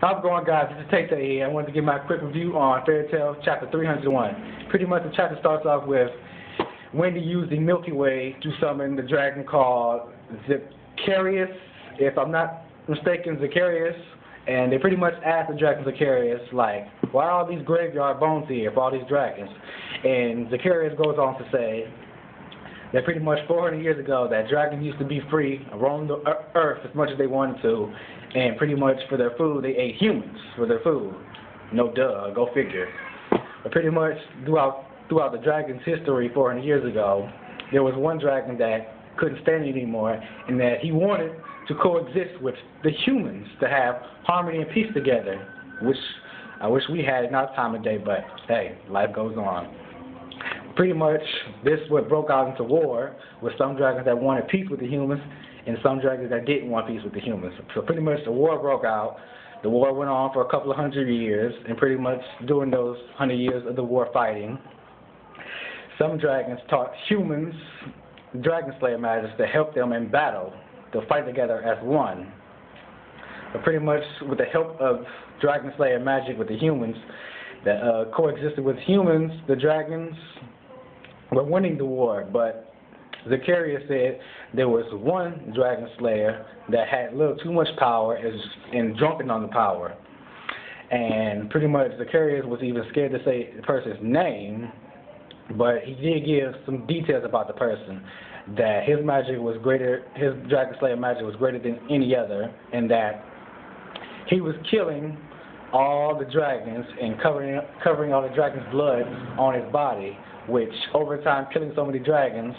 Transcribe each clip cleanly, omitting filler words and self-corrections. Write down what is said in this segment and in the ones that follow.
How's it going, guys? This is Ch.301 here. I wanted to give my quick review on Fairy Tale Chapter 301. Pretty much the chapter starts off with Wendy used the Milky Way to summon the dragon called Zeref, if I'm not mistaken, Zeref. And they pretty much asked the dragon Zeref, like, why are all these graveyard bones here for all these dragons? And Zeref goes on to say that pretty much 400 years ago, that dragons used to be free, roam the earth as much as they wanted to, and pretty much for their food, they ate humans for their food. No duh, go figure. But pretty much throughout the dragon's history 400 years ago, there was one dragon that couldn't stand it anymore, and that he wanted to coexist with the humans to have harmony and peace together, which I wish we had in our time of day, but hey, life goes on. Pretty much, this what broke out into war with some dragons that wanted peace with the humans and some dragons that didn't want peace with the humans. So pretty much the war broke out. The war went on for a couple of 100 years, and pretty much during those 100 years of the war fighting, some dragons taught humans dragon slayer magic to help them in battle, to fight together as one. But pretty much with the help of dragon slayer magic with the humans that coexisted with humans, the dragons were winning the war. But Zeref said there was one dragon slayer that had a little too much power and drunken on the power. And pretty much Zeref was even scared to say the person's name, but he did give some details about the person, that his magic was greater, his dragon slayer magic was greater than any other, and that he was killing all the dragons and covering all the dragons' blood on his body, which over time, killing so many dragons,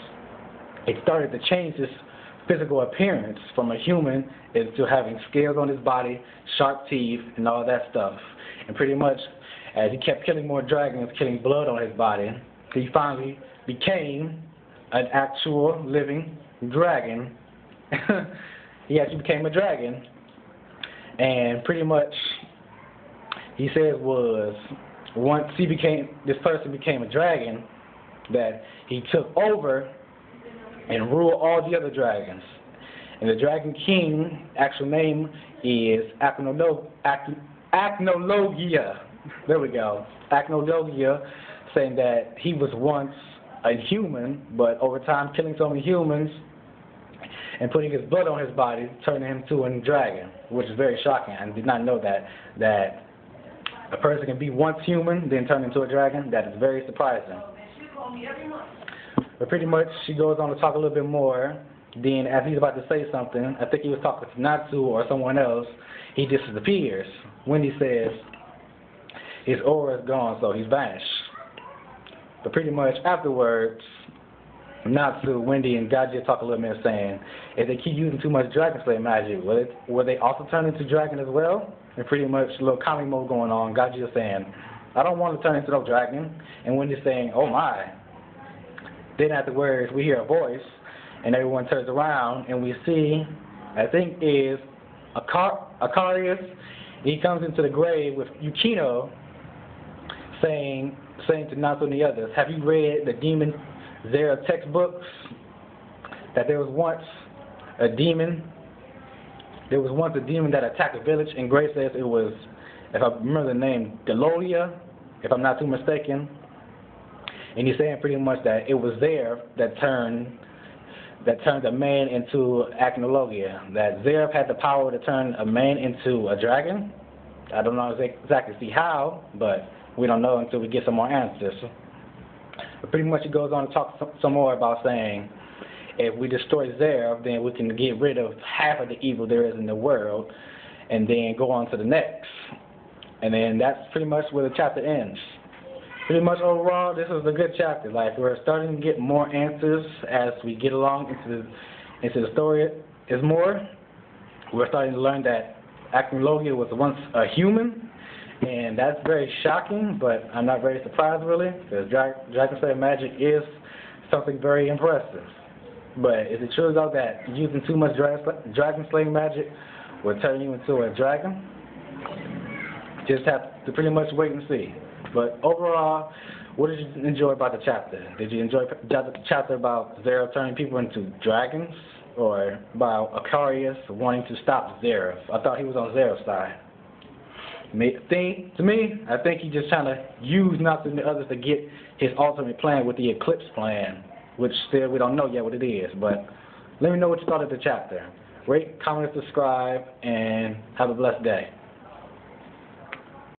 it started to change his physical appearance from a human into having scales on his body, sharp teeth, and all that stuff. And pretty much, as he kept killing more dragons, killing blood on his body, he finally became an actual living dragon. He actually became a dragon. And pretty much, he said was once this person became a dragon, that he took over and ruled all the other dragons. And the Dragon King, actual name is Acnologia. There we go. Acnologia, saying that he was once a human, but over time killing so many humans and putting his blood on his body, turning him to a dragon, which is very shocking. I did not know that a person can be once human, then turn into a dragon. That is very surprising. But pretty much, she goes on to talk a little bit more. Then, as he's about to say something, I think he was talking to Natsu or someone else, he disappears. Wendy says his aura is gone, so he's vanished. But pretty much afterwards, Natsu, Wendy, and gajeel talk a little bit, saying if they keep using too much dragon slayer magic, will they also turn into dragon as well? And pretty much a little comic mode going on. Gajeel saying, I don't want to turn into no dragon. And Wendy's saying, oh my. Then afterwards, we hear a voice, and everyone turns around, and we see, I think is Icarius. He comes into the grave with Yukino, saying to Natsu and the others, have you read the Demon Zeref textbooks? That there was once a demon. There was once a demon that attacked a village, and Grace says it was, if I remember the name, Delolia, if I'm not too mistaken. And he's saying pretty much that it was there that turned a man into Acnologia. That Zeref had the power to turn a man into a dragon. I don't know exactly see how, but we don't know until we get some more answers. But pretty much it goes on to talk some more about saying, if we destroy Zeref, then we can get rid of half of the evil there is in the world, and then go on to the next. And then that's pretty much where the chapter ends. Pretty much overall, this is a good chapter. Like, we're starting to get more answers as we get along into the story. Is more. We're starting to learn that Acnologia was once a human, and that's very shocking, but I'm not very surprised really, because dragon slayer magic is something very impressive. But is it true though that using too much dragon slaying magic will turn you into a dragon? Just have to pretty much wait and see. But overall, what did you enjoy about the chapter? Did you enjoy the chapter about Zeref turning people into dragons? Or about Icarius wanting to stop Zeref? I thought he was on Zeref's side. To me, I think he's just trying to use natsu and the others to get his ultimate plan with the Eclipse plan, which still we don't know yet what it is. But let me know what you thought of the chapter. Rate, comment, subscribe, and have a blessed day.